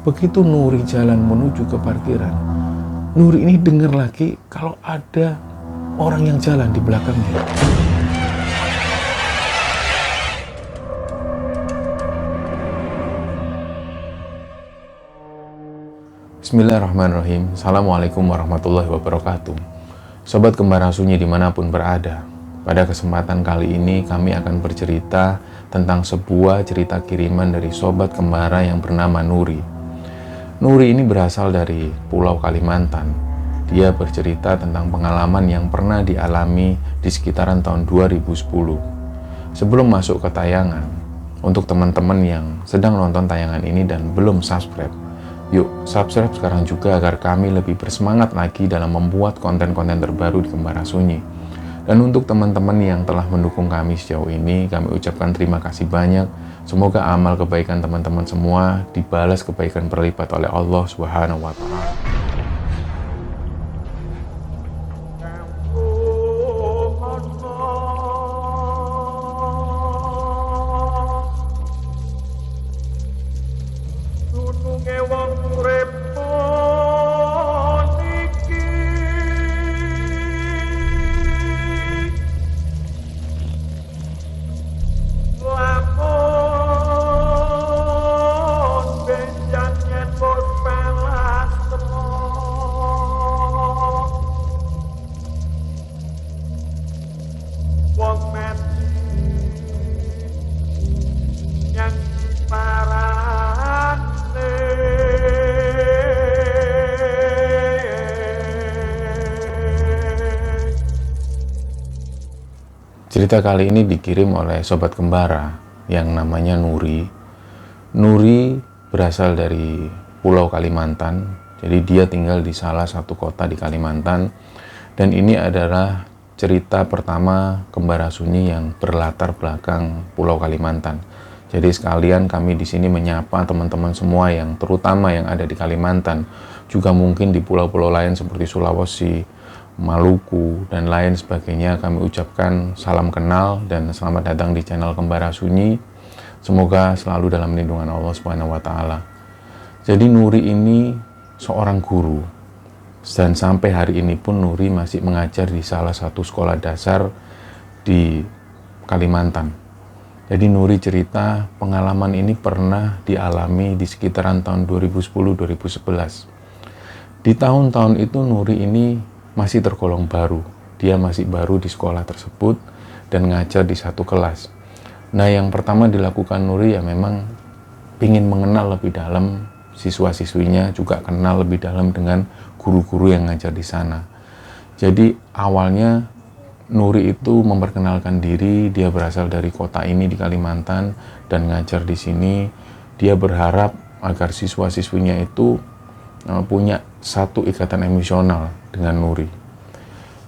Begitu Nuri jalan menuju ke parkiran, Nuri ini dengar lagi kalau ada orang yang jalan di belakangnya. Bismillahirrahmanirrahim. Assalamualaikum warahmatullahi wabarakatuh. Sobat Kembara Sunyi dimanapun berada, pada kesempatan kali ini kami akan bercerita tentang sebuah cerita kiriman dari Sobat Kembara yang bernama Nuri. Nuri ini berasal dari Pulau Kalimantan. Dia bercerita tentang pengalaman yang pernah dialami di sekitaran tahun 2010. Sebelum masuk ke tayangan, untuk teman-teman yang sedang nonton tayangan ini dan belum subscribe, yuk subscribe sekarang juga agar kami lebih bersemangat lagi dalam membuat konten-konten terbaru di Kembara Sunyi. Dan untuk teman-teman yang telah mendukung kami sejauh ini, kami ucapkan terima kasih banyak. Semoga amal kebaikan teman-teman semua dibalas kebaikan berlipat oleh Allah Subhanahu wa Ta'ala. Cerita kali ini dikirim oleh Sobat Kembara yang namanya Nuri. Nuri berasal dari Pulau Kalimantan, jadi dia tinggal di salah satu kota di Kalimantan. Dan ini adalah cerita pertama Kembara Sunyi yang berlatar belakang Pulau Kalimantan. Jadi sekalian kami di sini menyapa teman-teman semua yang terutama yang ada di Kalimantan, juga mungkin di pulau-pulau lain seperti Sulawesi, Maluku, dan lain sebagainya. Kami ucapkan salam kenal dan selamat datang di channel Kembara Sunyi. Semoga selalu dalam lindungan Allah Subhanahu wa Ta'ala. Jadi Nuri ini seorang guru, dan sampai hari ini pun Nuri masih mengajar di salah satu sekolah dasar di Kalimantan. Jadi Nuri cerita pengalaman ini pernah dialami di sekitaran tahun 2010-2011. Di tahun-tahun itu Nuri ini masih tergolong baru. Dia masih baru di sekolah tersebut dan ngajar di satu kelas. Nah, yang pertama dilakukan Nuri ya memang ingin mengenal lebih dalam siswa-siswinya, juga kenal lebih dalam dengan guru-guru yang ngajar di sana. Jadi awalnya Nuri itu memperkenalkan diri, dia berasal dari kota ini di Kalimantan dan ngajar di sini. Dia berharap agar siswa-siswinya itu punya satu ikatan emosional dengan Nuri.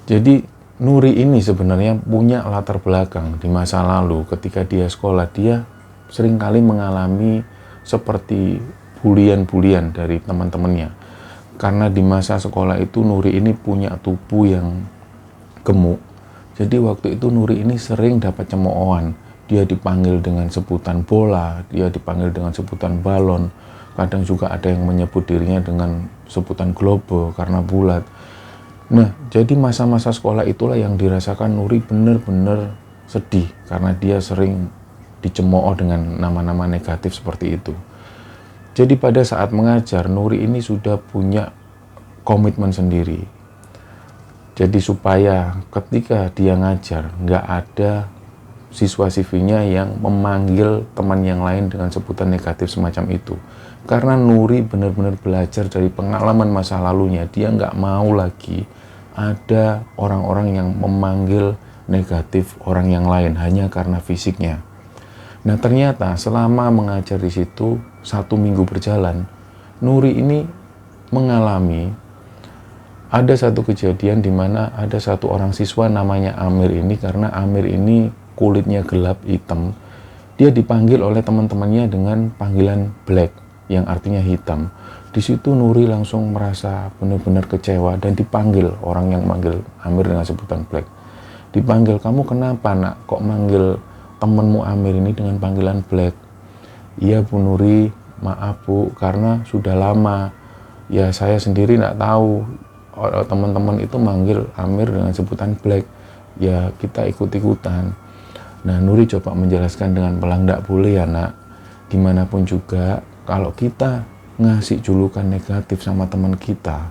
Jadi Nuri ini sebenarnya punya latar belakang di masa lalu. Ketika dia sekolah, dia seringkali mengalami seperti bulian-bulian dari teman-temannya. Karena di masa sekolah itu Nuri ini punya tubuh yang gemuk. Jadi waktu itu Nuri ini sering dapat cemoohan. Dia dipanggil dengan sebutan bola, dia dipanggil dengan sebutan balon. Kadang juga ada yang menyebut dirinya dengan sebutan globe karena bulat. Nah, jadi masa-masa sekolah itulah yang dirasakan Nuri benar-benar sedih karena dia sering dicemooh dengan nama-nama negatif seperti itu. Jadi pada saat mengajar, Nuri ini sudah punya komitmen sendiri. Jadi supaya ketika dia ngajar, nggak ada siswa-siswinya yang memanggil teman yang lain dengan sebutan negatif semacam itu. Karena Nuri benar-benar belajar dari pengalaman masa lalunya. Dia nggak mau lagi ada orang-orang yang memanggil negatif orang yang lain hanya karena fisiknya. Nah, ternyata selama mengajar di situ 1 minggu berjalan, Nuri ini mengalami ada satu kejadian di mana ada satu orang siswa namanya Amir ini. Karena Amir ini kulitnya gelap hitam, dia dipanggil oleh teman-temannya dengan panggilan Black yang artinya hitam. Di situ Nuri langsung merasa benar-benar kecewa dan dipanggil orang yang manggil Amir dengan sebutan Black. Dipanggil, "Kamu kenapa nak kok manggil temanmu Amir ini dengan panggilan Black?" "Iya Bu Nuri, maaf Bu, karena sudah lama. Ya saya sendiri nggak tahu, teman-teman itu manggil Amir dengan sebutan Black. Ya kita ikut-ikutan. Nah Nuri coba menjelaskan dengan pelan, nggak boleh ya nak. Gimana pun juga, kalau kita ngasih julukan negatif sama teman kita,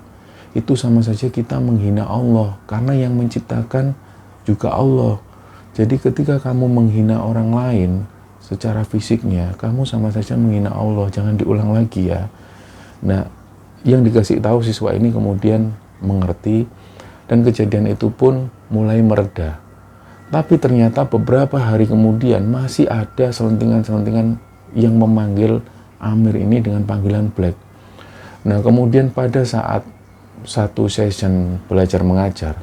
itu sama saja kita menghina Allah. Karena yang menciptakan juga Allah. Jadi ketika kamu menghina orang lain secara fisiknya, kamu sama saja menghina Allah. Jangan diulang lagi ya. Nah, yang dikasih tahu siswa ini kemudian mengerti, dan kejadian itu pun mulai mereda. Tapi ternyata beberapa hari kemudian masih ada selentingan-selentingan yang memanggil Amir ini dengan panggilan Black. Nah, kemudian pada saat satu session belajar mengajar,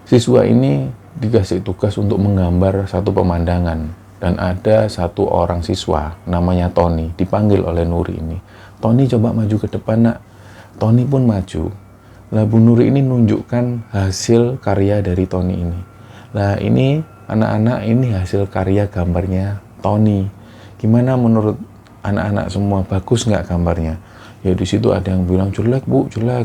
siswa ini dikasih tugas untuk menggambar satu pemandangan. Dan ada satu orang siswa namanya Tony dipanggil oleh Nuri ini. Tony coba maju ke depan nak. Tony pun maju. Lah Bu Nuri ini nunjukkan hasil karya dari Tony ini. Lah ini anak-anak, ini hasil karya gambarnya Tony. Gimana menurut anak-anak semua, bagus nggak gambarnya? Ya di situ ada yang bilang jelek Bu, jelek.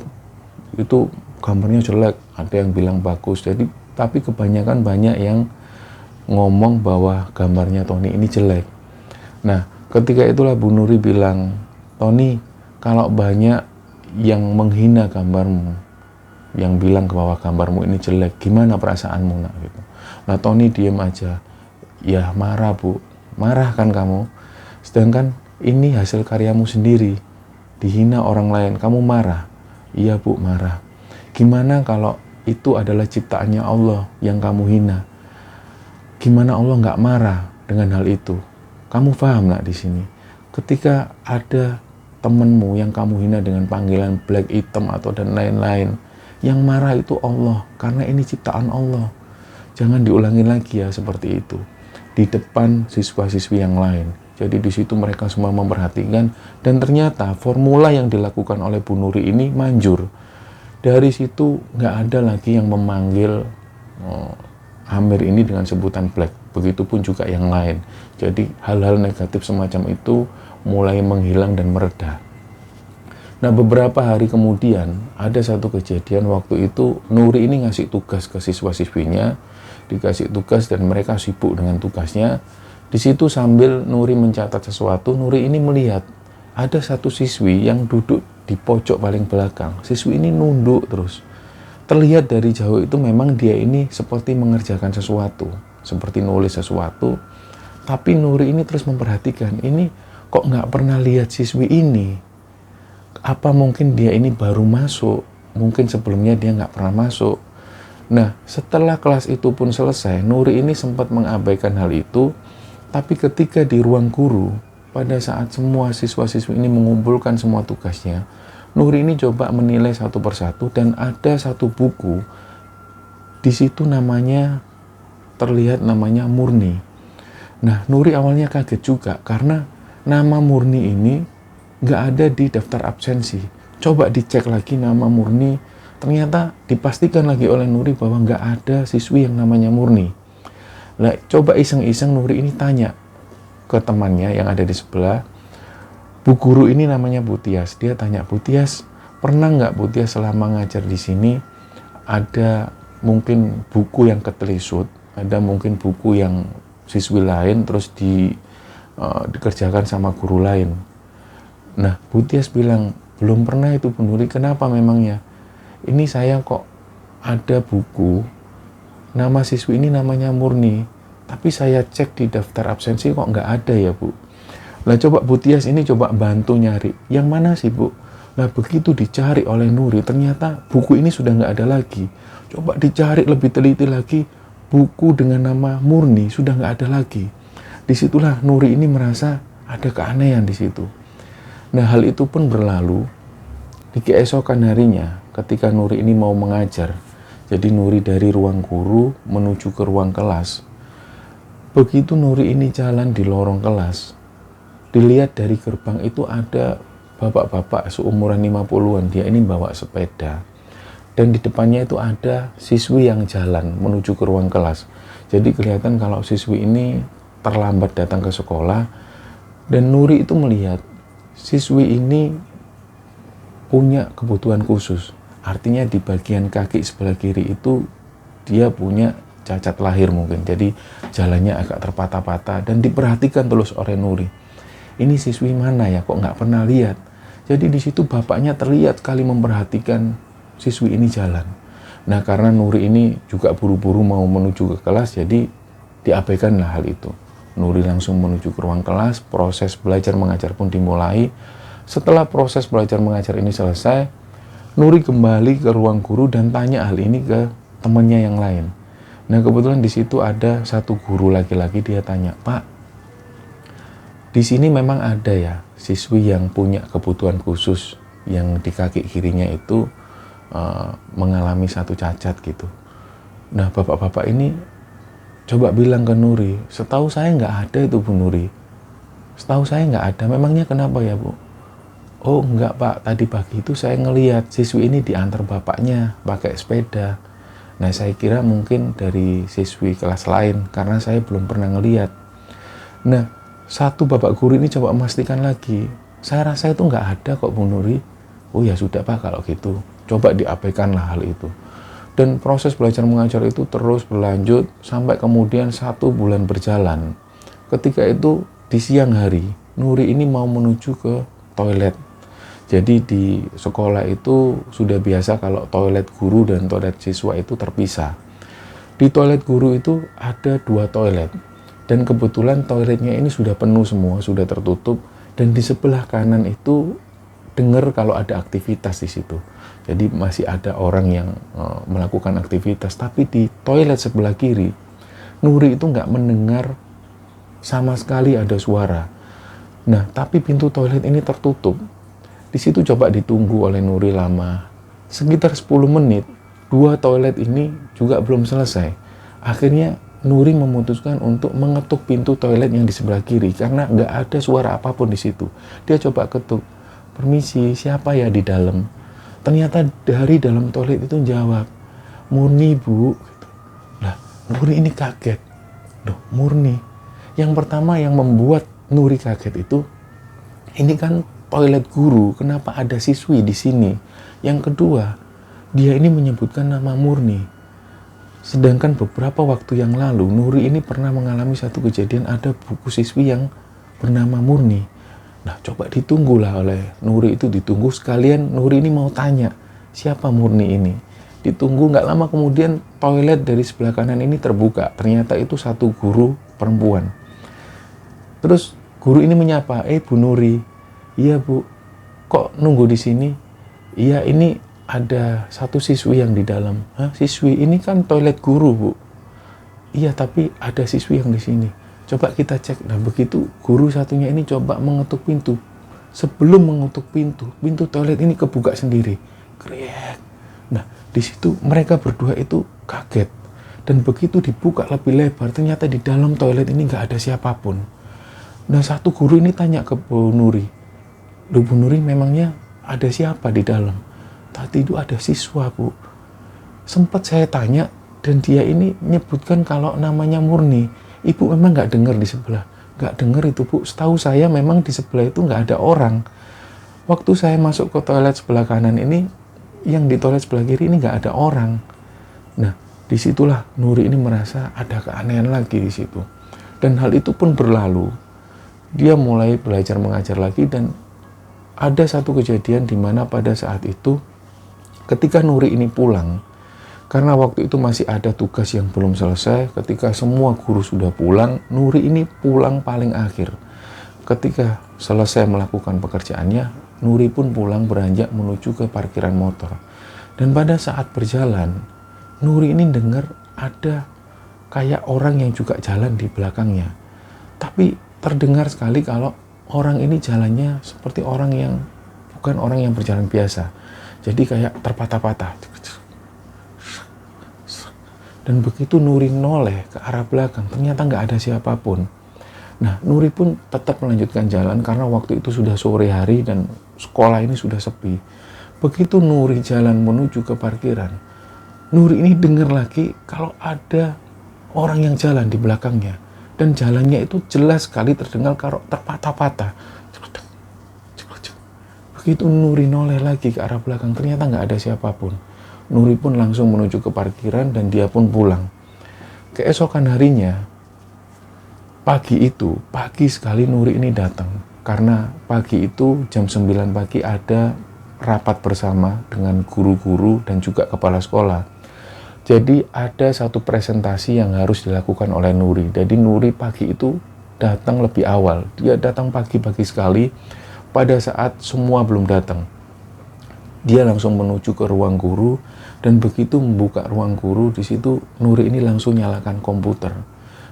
Itu gambarnya jelek. Ada yang bilang bagus. Jadi tapi kebanyakan banyak yang ngomong bahwa gambarnya Tony ini jelek. Nah, ketika itulah Bu Nuri bilang, Tony, kalau banyak yang menghina gambarmu, yang bilang bahwa gambarmu ini jelek, gimana perasaanmu nak? Gitu. Nah, Tony diem aja. Ya marah Bu, marah kan kamu. Sedangkan ini hasil karyamu sendiri, dihina orang lain, kamu marah. Iya Bu, marah. Gimana kalau itu adalah ciptaannya Allah yang kamu hina? Gimana Allah nggak marah dengan hal itu? Kamu paham nggak di sini? Ketika ada temenmu yang kamu hina dengan panggilan Black, hitam atau dan lain-lain, yang marah itu Allah, karena ini ciptaan Allah. Jangan diulangi lagi ya seperti itu di depan siswa-siswi yang lain. Jadi di situ mereka semua memperhatikan, dan ternyata formula yang dilakukan oleh Bu Nuri ini manjur. Dari situ nggak ada lagi yang memanggil Amir ini dengan sebutan Black. Begitupun juga yang lain. Jadi hal-hal negatif semacam itu mulai menghilang dan mereda. Nah beberapa hari kemudian ada satu kejadian, waktu itu Nuri ini ngasih tugas ke siswa-siswinya, dikasih tugas dan mereka sibuk dengan tugasnya. Di situ sambil Nuri mencatat sesuatu, Nuri ini melihat ada satu siswi yang duduk di pojok paling belakang. Siswi ini nunduk terus. Terlihat dari jauh itu memang dia ini seperti mengerjakan sesuatu, seperti nulis sesuatu. Tapi Nuri ini terus memperhatikan, ini kok nggak pernah lihat siswi ini. Apa mungkin dia ini baru masuk? Mungkin sebelumnya dia nggak pernah masuk. Nah, setelah kelas itu pun selesai, Nuri ini sempat mengabaikan hal itu. Tapi ketika di ruang guru, pada saat semua siswa-siswi ini mengumpulkan semua tugasnya, Nuri ini coba menilai satu persatu, dan ada satu buku di situ namanya terlihat namanya Murni. Nah, Nuri awalnya kaget juga karena nama Murni ini nggak ada di daftar absensi. Coba dicek lagi nama Murni, ternyata dipastikan lagi oleh Nuri bahwa nggak ada siswi yang namanya Murni. Nah, coba iseng-iseng Nuri ini tanya ke temannya yang ada di sebelah. Bu guru ini namanya Bu Tias. Dia tanya, Bu Tias, pernah nggak Bu Tias selama ngajar di sini ada mungkin buku yang ketelisut, ada mungkin buku yang siswi lain terus dikerjakan sama guru lain? Nah, Bu Tias bilang, belum pernah itu Bu Nuri. Kenapa memangnya? Ini saya kok ada buku, nama siswi ini namanya Murni, tapi saya cek di daftar absensi kok nggak ada ya Bu. Nah coba Bu Tias ini coba bantu nyari, yang mana sih Bu? Nah begitu dicari oleh Nuri, ternyata buku ini sudah nggak ada lagi. Coba dicari lebih teliti lagi, buku dengan nama Murni sudah nggak ada lagi. Disitulah Nuri ini merasa ada keanehan di situ. Nah hal itu pun berlalu. Di keesokan harinya, ketika Nuri ini mau mengajar, jadi Nuri dari ruang guru menuju ke ruang kelas. Begitu Nuri ini jalan di lorong kelas, dilihat dari gerbang itu ada bapak-bapak seumuran 50-an. Dia ini bawa sepeda. Dan di depannya itu ada siswi yang jalan menuju ke ruang kelas. Jadi kelihatan kalau siswi ini terlambat datang ke sekolah, Dan Nuri itu melihat siswi ini punya kebutuhan khusus. Artinya di bagian kaki sebelah kiri itu dia punya cacat lahir mungkin. Jadi jalannya agak terpatah-patah dan diperhatikan terus oleh Nuri. Ini siswi mana ya, kok nggak pernah lihat. Jadi di situ bapaknya terlihat sekali memperhatikan siswi ini jalan. Nah karena Nuri ini juga buru-buru mau menuju ke kelas, jadi diabaikanlah hal itu. Nuri langsung menuju ke ruang kelas, proses belajar mengajar pun dimulai. Setelah proses belajar mengajar ini selesai, Nuri kembali ke ruang guru dan tanya hal ini ke temannya yang lain. Nah kebetulan di situ ada satu guru laki-laki, dia tanya, "Pak, di sini memang ada ya siswi yang punya kebutuhan khusus yang di kaki kirinya itu mengalami satu cacat gitu." Nah bapak-bapak ini coba bilang ke Nuri, "Setahu saya nggak ada itu Bu Nuri. Setahu saya nggak ada. Memangnya kenapa ya Bu?" "Oh enggak Pak, tadi pagi itu saya ngelihat siswi ini diantar bapaknya pakai sepeda. Nah saya kira mungkin dari siswi kelas lain karena saya belum pernah ngelihat." Nah satu bapak guru ini coba memastikan lagi, "Saya rasa itu nggak ada kok Bu Nuri." "Oh ya sudah Pak kalau gitu." Coba diabaikanlah hal itu. Dan proses belajar mengajar itu terus berlanjut sampai kemudian 1 bulan berjalan. Ketika itu di siang hari, Nuri ini mau menuju ke toilet. Jadi di sekolah itu sudah biasa kalau toilet guru dan toilet siswa itu terpisah. Di toilet guru itu ada 2 toilet. Dan kebetulan toiletnya ini sudah penuh semua, sudah tertutup. Dan di sebelah kanan itu dengar kalau ada aktivitas di situ. Jadi masih ada orang yang melakukan aktivitas. Tapi di toilet sebelah kiri, Nuri itu nggak mendengar sama sekali ada suara. Nah, tapi pintu toilet ini tertutup. Di situ coba ditunggu oleh Nuri lama. Sekitar 10 menit, 2 toilet ini juga belum selesai. Akhirnya Nuri memutuskan untuk mengetuk pintu toilet yang di sebelah kiri karena nggak ada suara apapun di situ. Dia coba ketuk, "Permisi, siapa ya di dalam?" Ternyata dari dalam toilet itu jawab, "Murni Bu." Lah, Nuri ini kaget. Loh, Murni. Yang pertama yang membuat Nuri kaget itu, ini kan toilet guru, kenapa ada siswi di sini? Yang kedua, dia ini menyebutkan nama Murni. Sedangkan beberapa waktu yang lalu, Nuri ini pernah mengalami satu kejadian, ada buku siswi yang bernama Murni. Nah, coba ditunggulah oleh Nuri itu, ditunggu sekalian Nuri ini mau tanya, siapa Murni ini? Ditunggu nggak lama kemudian toilet dari sebelah kanan ini terbuka. Ternyata itu satu guru perempuan. Terus guru ini menyapa, Bu Nuri." "Iya Bu, kok nunggu di sini?" "Iya, ini ada satu siswi yang di dalam." "Hah, siswi? Ini kan toilet guru Bu." "Iya, tapi ada siswi yang di sini. Coba kita cek." Nah begitu guru satunya ini coba mengetuk pintu. Sebelum mengetuk pintu, pintu toilet ini kebuka sendiri. Kriek. Nah di situ mereka berdua itu kaget. Dan begitu dibuka lebih lebar, ternyata di dalam toilet ini nggak ada siapapun. Nah satu guru ini tanya ke Bu Nuri, "Loh Bu Nuri, memangnya ada siapa di dalam?" "Tadi itu ada siswa Bu. Sempat saya tanya dan dia ini menyebutkan kalau namanya Murni." "Ibu memang nggak dengar di sebelah?" "Nggak dengar itu Bu, setahu saya memang di sebelah itu nggak ada orang. Waktu saya masuk ke toilet sebelah kanan ini, yang di toilet sebelah kiri ini nggak ada orang." Nah disitulah Nuri ini merasa ada keanehan lagi di situ. Dan hal itu pun berlalu. Dia mulai belajar mengajar lagi dan ada satu kejadian di mana pada saat itu ketika Nuri ini pulang, karena waktu itu masih ada tugas yang belum selesai, ketika semua guru sudah pulang, Nuri ini pulang paling akhir. Ketika selesai melakukan pekerjaannya, Nuri pun pulang beranjak menuju ke parkiran motor. Dan pada saat berjalan, Nuri ini dengar ada kayak orang yang juga jalan di belakangnya. Tapi terdengar sekali kalau orang ini jalannya seperti orang yang bukan orang yang berjalan biasa. Jadi kayak terpatah-patah. Dan begitu Nuri noleh ke arah belakang, ternyata nggak ada siapapun. Nah, Nuri pun tetap melanjutkan jalan karena waktu itu sudah sore hari dan sekolah ini sudah sepi. Begitu Nuri jalan menuju ke parkiran, Nuri ini dengar lagi kalau ada orang yang jalan di belakangnya. Dan jalannya itu jelas sekali terdengar kalau terpatah-patah. Begitu Nuri noleh lagi ke arah belakang, ternyata nggak ada siapapun. Nuri pun langsung menuju ke parkiran dan dia pun pulang. Keesokan harinya, pagi sekali Nuri ini datang. Karena pagi itu jam 9 pagi ada rapat bersama dengan guru-guru dan juga kepala sekolah. Jadi ada satu presentasi yang harus dilakukan oleh Nuri. Jadi Nuri pagi itu datang lebih awal. Dia datang pagi-pagi sekali pada saat semua belum datang. Dia langsung menuju ke ruang guru dan begitu membuka ruang guru, di situ Nuri ini langsung nyalakan komputer.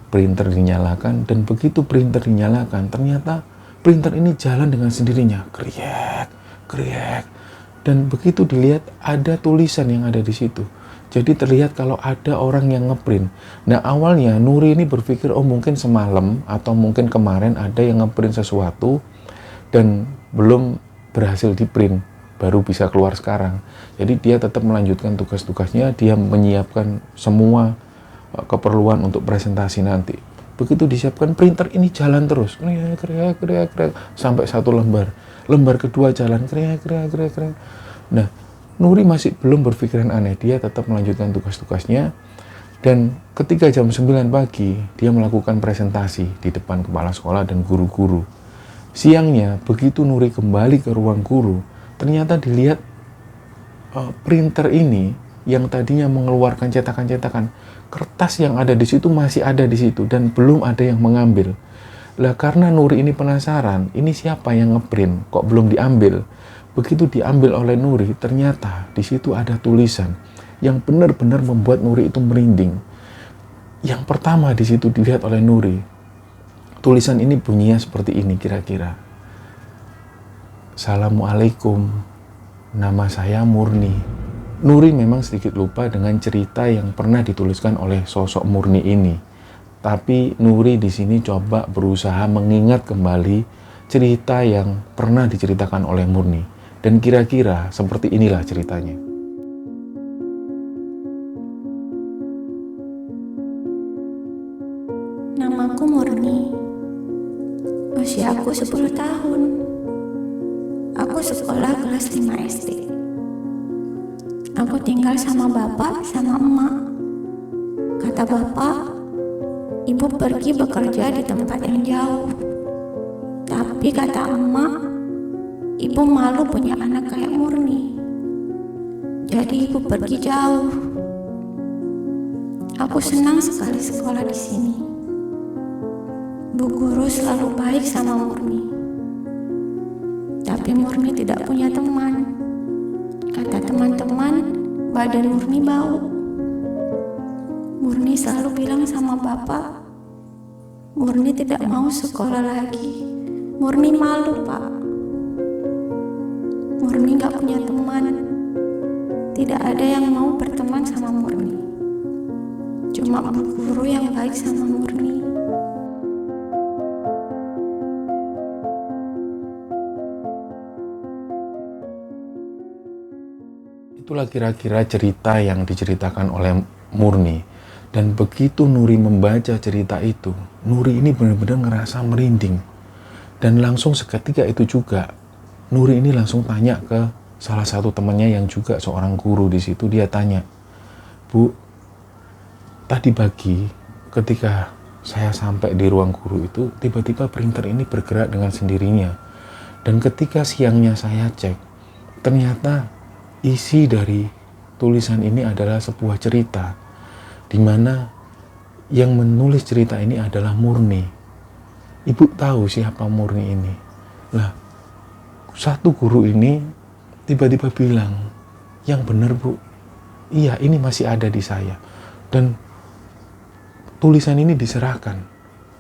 Printer dinyalakan dan begitu printer dinyalakan, ternyata printer ini jalan dengan sendirinya. Kriek, kriek. Dan begitu dilihat ada tulisan yang ada di situ. Jadi terlihat kalau ada orang yang ngeprint. Nah awalnya Nuri ini berpikir, oh mungkin semalam atau mungkin kemarin ada yang ngeprint sesuatu dan belum berhasil di print, baru bisa keluar sekarang. Jadi dia tetap melanjutkan tugas-tugasnya, dia menyiapkan semua keperluan untuk presentasi nanti. Begitu disiapkan, printer ini jalan terus, kriak, sampai satu lembar. Lembar kedua jalan, kriak. Nah, Nuri masih belum berpikiran aneh, dia tetap melanjutkan tugas-tugasnya. Dan ketika jam 9 pagi, dia melakukan presentasi di depan kepala sekolah dan guru-guru. Siangnya, begitu Nuri kembali ke ruang guru, ternyata dilihat printer ini yang tadinya mengeluarkan cetakan-cetakan, kertas yang ada di situ masih ada di situ dan belum ada yang mengambil. Lah karena Nuri ini penasaran, ini siapa yang ngeprint, kok belum diambil? Begitu diambil oleh Nuri, ternyata di situ ada tulisan yang benar-benar membuat Nuri itu merinding. Yang pertama di situ dilihat oleh Nuri. Tulisan ini bunyinya seperti ini kira-kira. Assalamualaikum, nama saya Murni. Nuri memang sedikit lupa dengan cerita yang pernah dituliskan oleh sosok Murni ini. Tapi Nuri di sini coba berusaha mengingat kembali cerita yang pernah diceritakan oleh Murni. Dan kira-kira seperti inilah ceritanya. Namaku Murni. Usiaku 10 tahun. Aku sekolah kelas 5 SD. Aku tinggal sama bapak sama emak. Kata bapak, ibu pergi bekerja di tempat yang jauh. Tapi kata emak, ibu malu punya anak kayak Murni. Jadi ibu pergi jauh. Aku senang sekali sekolah di sini. Bu guru selalu baik sama Murni. Tapi Murni tidak punya teman. Kata teman-teman, badan Murni bau. Murni selalu bilang sama bapak, Murni tidak mau sekolah lagi. Murni malu, Pak. Murni gak punya teman. Tidak ada yang mau berteman sama Murni. Cuma bu guru yang baik sama Murni. Itulah kira-kira cerita yang diceritakan oleh Murni. Dan begitu Nuri membaca cerita itu, Nuri ini benar-benar ngerasa merinding. Dan langsung seketika itu juga, Nuri ini langsung tanya ke salah satu temannya yang juga seorang guru di situ. Dia tanya, Bu, tadi pagi ketika saya sampai di ruang guru itu, tiba-tiba printer ini bergerak dengan sendirinya. Dan ketika siangnya saya cek, ternyata isi dari tulisan ini adalah sebuah cerita, di mana yang menulis cerita ini adalah Murni. Ibu tahu siapa Murni ini? Lah, satu guru ini tiba-tiba bilang, yang benar Bu, iya ini masih ada di saya. Dan tulisan ini diserahkan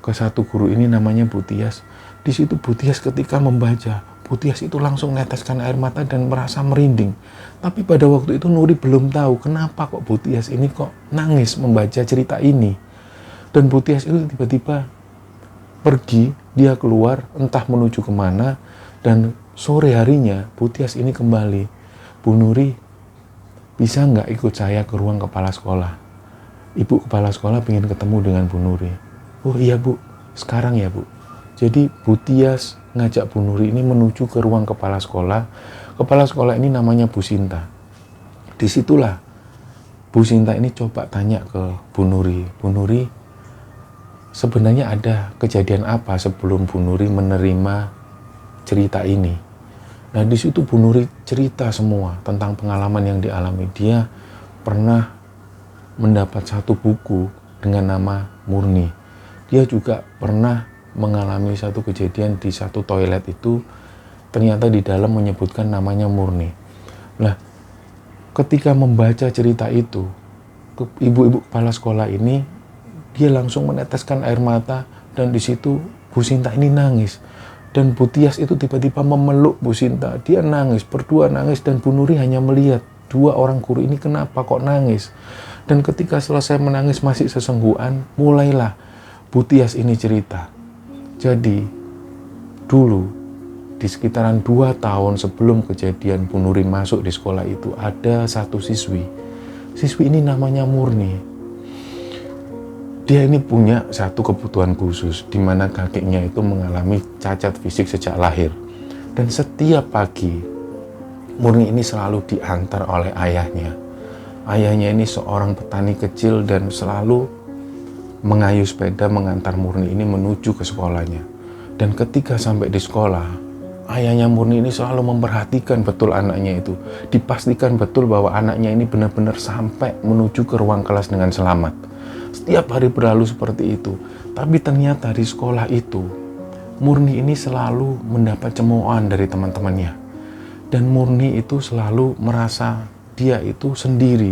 ke satu guru ini namanya Bu Tias. Di situ Bu Tias ketika membaca, Bu Tias itu langsung neteskan air mata dan merasa merinding. Tapi pada waktu itu Nuri belum tahu kenapa kok Bu Tias ini kok nangis membaca cerita ini. Dan Bu Tias itu tiba-tiba pergi, dia keluar entah menuju kemana. Dan sore harinya Bu Tias ini kembali. Bu Nuri, bisa nggak ikut saya ke ruang kepala sekolah? Ibu kepala sekolah ingin ketemu dengan Bu Nuri. Oh iya Bu, sekarang ya Bu. Jadi Bu Tias ngajak Bu Nuri ini menuju ke ruang kepala sekolah. Kepala sekolah ini namanya Bu Sinta. Disitulah Bu Sinta ini coba tanya ke Bu Nuri. Bu Nuri, sebenarnya ada kejadian apa sebelum Bu Nuri menerima cerita ini? Nah di situ Bu Nuri cerita semua tentang pengalaman yang dialami. Dia pernah mendapat satu buku dengan nama Murni. Dia juga pernah mengalami satu kejadian di satu toilet itu, ternyata di dalam menyebutkan namanya Murni. Nah, ketika membaca cerita itu, ibu-ibu kepala sekolah ini, dia langsung meneteskan air mata, dan di situ Bu Sinta ini nangis. Dan Bu Tias itu tiba-tiba memeluk Bu Sinta. Dia nangis, berdua nangis, dan Bu Nuri hanya melihat dua orang guru ini kenapa kok nangis. Dan ketika selesai menangis masih sesenggukan, mulailah Bu Tias ini cerita. Jadi, dulu di sekitaran 2 tahun sebelum kejadian Bu Nuri masuk di sekolah itu, ada satu siswi. Siswi ini namanya Murni. Dia ini punya satu kebutuhan khusus, di mana kakinya itu mengalami cacat fisik sejak lahir. Dan setiap pagi, Murni ini selalu diantar oleh ayahnya. Ayahnya ini seorang petani kecil dan selalu mengayuh sepeda mengantar Murni ini menuju ke sekolahnya. Dan ketika sampai di sekolah, ayahnya Murni ini selalu memperhatikan betul anaknya itu. Dipastikan betul bahwa anaknya ini benar-benar sampai menuju ke ruang kelas dengan selamat. Setiap hari berlalu seperti itu. Tapi ternyata di sekolah itu, Murni ini selalu mendapat cemoohan dari teman-temannya. Dan Murni itu selalu merasa dia itu sendiri.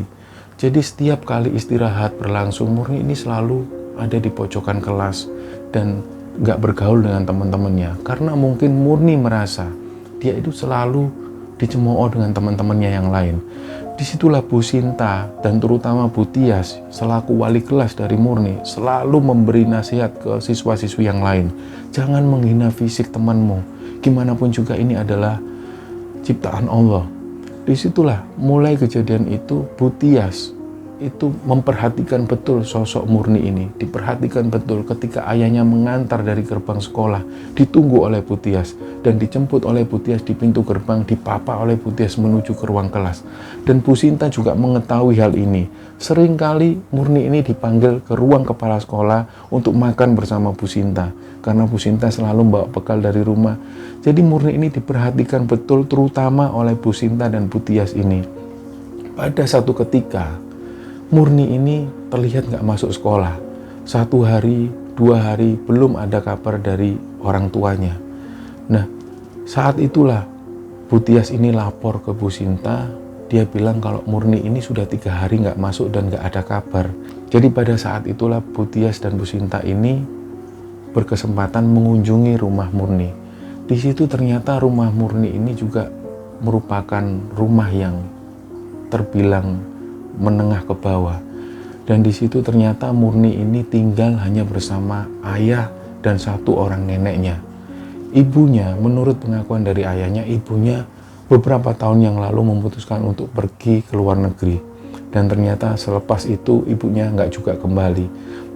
Jadi setiap kali istirahat berlangsung, Murni ini selalu ada di pojokan kelas dan gak bergaul dengan teman-temannya. Karena mungkin Murni merasa dia itu selalu dicemooh dengan teman-temannya yang lain. Disitulah Bu Sinta dan terutama Bu Tias selaku wali kelas dari Murni selalu memberi nasihat ke siswa-siswi yang lain. Jangan menghina fisik temanmu. Gimana pun juga ini adalah ciptaan Allah. Disitulah mulai kejadian itu, Bu Tias itu memperhatikan betul sosok Murni ini. Diperhatikan betul ketika ayahnya mengantar dari gerbang sekolah, ditunggu oleh Bu Tias dan dijemput oleh Bu Tias di pintu gerbang, dipapa oleh Bu Tias menuju ke ruang kelas. Dan Bu Sinta juga mengetahui hal ini. Seringkali Murni ini dipanggil ke ruang kepala sekolah untuk makan bersama Bu Sinta, karena Bu Sinta selalu membawa bekal dari rumah. Jadi Murni ini diperhatikan betul, terutama oleh Bu Sinta dan Bu Tias ini. Pada satu ketika, Murni ini terlihat gak masuk sekolah. 1 hari, 2 hari, belum ada kabar dari orang tuanya. Nah, saat itulah Bu Tias ini lapor ke Bu Sinta. Dia bilang kalau Murni ini sudah 3 hari gak masuk dan gak ada kabar. Jadi pada saat itulah Bu Tias dan Bu Sinta ini berkesempatan mengunjungi rumah Murni. Di situ ternyata rumah Murni ini juga merupakan rumah yang terbilang menengah ke bawah. Dan di situ ternyata Murni ini tinggal hanya bersama ayah dan 1 orang neneknya. Ibunya, menurut pengakuan dari ayahnya, ibunya beberapa tahun yang lalu memutuskan untuk pergi ke luar negeri. Dan ternyata selepas itu ibunya nggak juga kembali.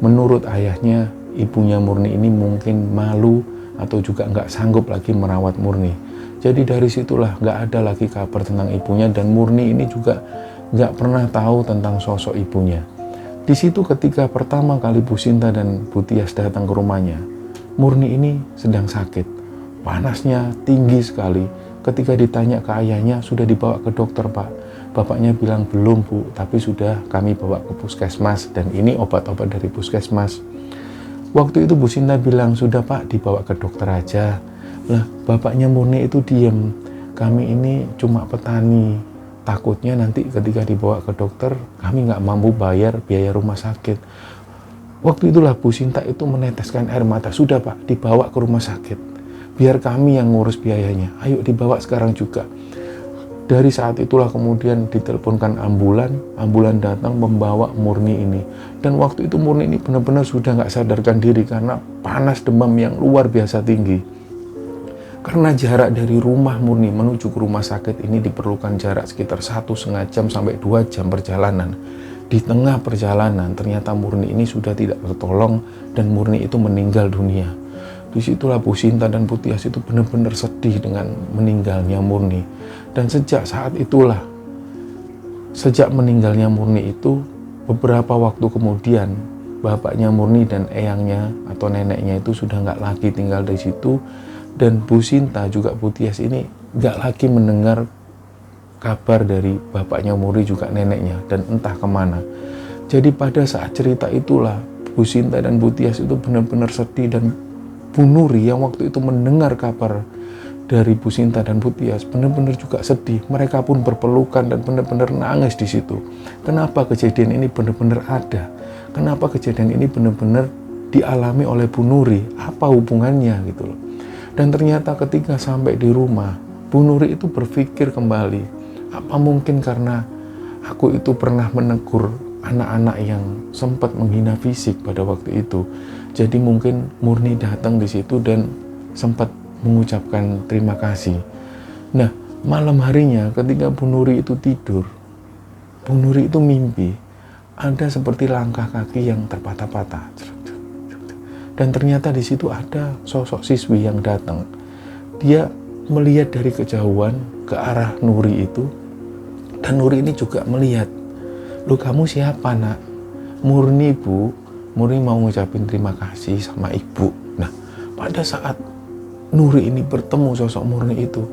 Menurut ayahnya, ibunya Murni ini mungkin malu atau juga nggak sanggup lagi merawat Murni. Jadi dari situlah nggak ada lagi kabar tentang ibunya, dan Murni ini juga nggak pernah tahu tentang sosok ibunya. Di situ ketika pertama kali Bu Sinta dan Bu Tias datang ke rumahnya, Murni ini sedang sakit. Panasnya tinggi sekali. Ketika ditanya ke ayahnya, sudah dibawa ke dokter Pak? Bapaknya bilang belum Bu, tapi sudah kami bawa ke puskesmas dan ini obat-obat dari puskesmas. Waktu itu Bu Sinta bilang, sudah Pak, dibawa ke dokter aja. Lah, bapaknya Murni itu diem. Kami ini cuma petani. Takutnya nanti ketika dibawa ke dokter, kami nggak mampu bayar biaya rumah sakit. Waktu itulah Bu Sinta itu meneteskan air mata. Sudah Pak, dibawa ke rumah sakit. Biar kami yang ngurus biayanya. Ayo dibawa sekarang juga. Dari saat itulah kemudian diteleponkan ambulan. Ambulan datang membawa Murni ini. Dan waktu itu Murni ini benar-benar sudah nggak sadarkan diri karena panas, demam yang luar biasa tinggi. Karena jarak dari rumah Murni menuju ke rumah sakit ini diperlukan jarak sekitar 1,5 jam sampai 2 jam perjalanan. Di tengah perjalanan ternyata Murni ini sudah tidak tertolong dan Murni itu meninggal dunia. Disitulah Bu Sinta dan Bu Tias itu benar-benar sedih dengan meninggalnya Murni. Dan sejak saat itulah, sejak meninggalnya Murni itu, beberapa waktu kemudian bapaknya Murni dan eyangnya atau neneknya itu sudah nggak lagi tinggal di situ. Dan Bu Sinta juga Bu Tias ini nggak lagi mendengar kabar dari bapaknya Murni juga neneknya, dan entah kemana. Jadi pada saat cerita itulah Bu Sinta dan Bu Tias itu benar-benar sedih, dan Bu Nuri yang waktu itu mendengar kabar dari Bu Sinta dan Bu Tias benar-benar juga sedih. Mereka pun berpelukan dan benar-benar nangis di situ. Kenapa kejadian ini benar-benar ada? Kenapa kejadian ini benar-benar dialami oleh Bu Nuri? Apa hubungannya gitu loh. Dan ternyata ketika sampai di rumah, Bu Nuri itu berpikir kembali, apa mungkin karena aku itu pernah menegur anak-anak yang sempat menghina fisik pada waktu itu. Jadi mungkin Murni datang di situ dan sempat mengucapkan terima kasih. Nah, malam harinya ketika Bu Nuri itu tidur, Bu Nuri itu mimpi ada seperti langkah kaki yang terpatah-patah. Dan ternyata di situ ada sosok siswi yang datang. Dia melihat dari kejauhan ke arah Nuri itu, dan Nuri ini juga melihat. Loh, kamu siapa nak? Murni Bu, Murni mau ngucapin terima kasih sama ibu. Nah, pada saat Nuri ini bertemu sosok Murni itu,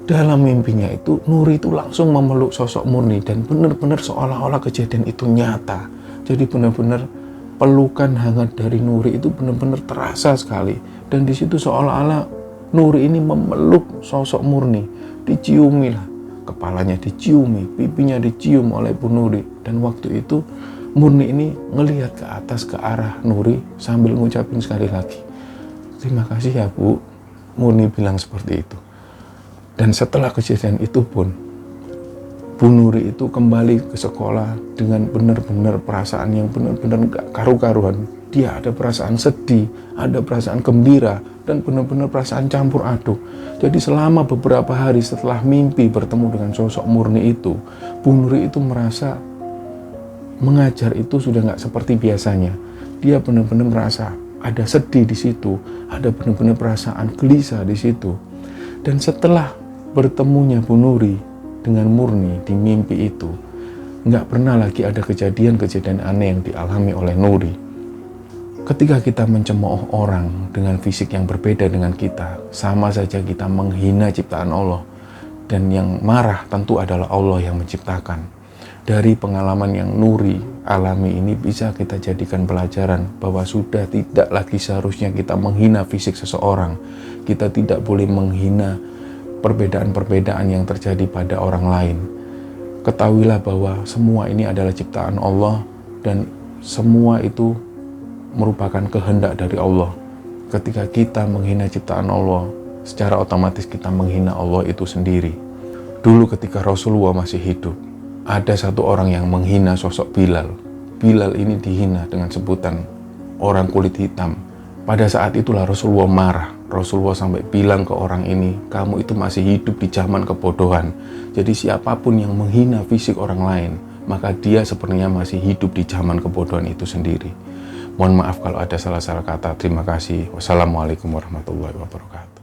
dalam mimpinya itu Nuri itu langsung memeluk sosok Murni, dan benar-benar seolah-olah kejadian itu nyata. Jadi benar-benar pelukan hangat dari Nuri itu benar-benar terasa sekali. Dan di situ seolah-olah Nuri ini memeluk sosok Murni, diciumi lah. Kepalanya diciumi, pipinya dicium oleh Bu Nuri. Dan waktu itu Murni ini ngelihat ke atas ke arah Nuri sambil ngucapin sekali lagi, terima kasih ya Bu. Murni bilang seperti itu. Dan setelah kejadian itu pun, Bu Nuri itu kembali ke sekolah dengan benar-benar perasaan yang benar-benar gak karu-karuan. Dia ada perasaan sedih, ada perasaan gembira, dan benar-benar perasaan campur aduk. Jadi selama beberapa hari setelah mimpi bertemu dengan sosok Murni itu, Bu Nuri itu merasa mengajar itu sudah nggak seperti biasanya. Dia benar-benar merasa ada sedih di situ, ada benar-benar perasaan gelisah di situ. Dan setelah bertemunya Bu Nuri dengan Murni di mimpi itu, nggak pernah lagi ada kejadian-kejadian aneh yang dialami oleh Nuri. Ketika kita mencemooh orang dengan fisik yang berbeda dengan kita, sama saja kita menghina ciptaan Allah. Dan yang marah tentu adalah Allah yang menciptakan. Dari pengalaman yang Nuri alami ini bisa kita jadikan pelajaran bahwa sudah tidak lagi seharusnya kita menghina fisik seseorang. Kita tidak boleh menghina perbedaan-perbedaan yang terjadi pada orang lain. Ketahuilah bahwa semua ini adalah ciptaan Allah, dan semua itu merupakan kehendak dari Allah. Ketika kita menghina ciptaan Allah, secara otomatis kita menghina Allah itu sendiri. Dulu ketika Rasulullah masih hidup, ada satu orang yang menghina sosok Bilal. Bilal ini dihina dengan sebutan orang kulit hitam. Pada saat itulah Rasulullah marah. Rasulullah sampai bilang ke orang ini, kamu itu masih hidup di zaman kebodohan. Jadi siapapun yang menghina fisik orang lain, maka dia sebenarnya masih hidup di zaman kebodohan itu sendiri. Mohon maaf kalau ada salah-salah kata. Terima kasih. Wassalamualaikum warahmatullahi wabarakatuh.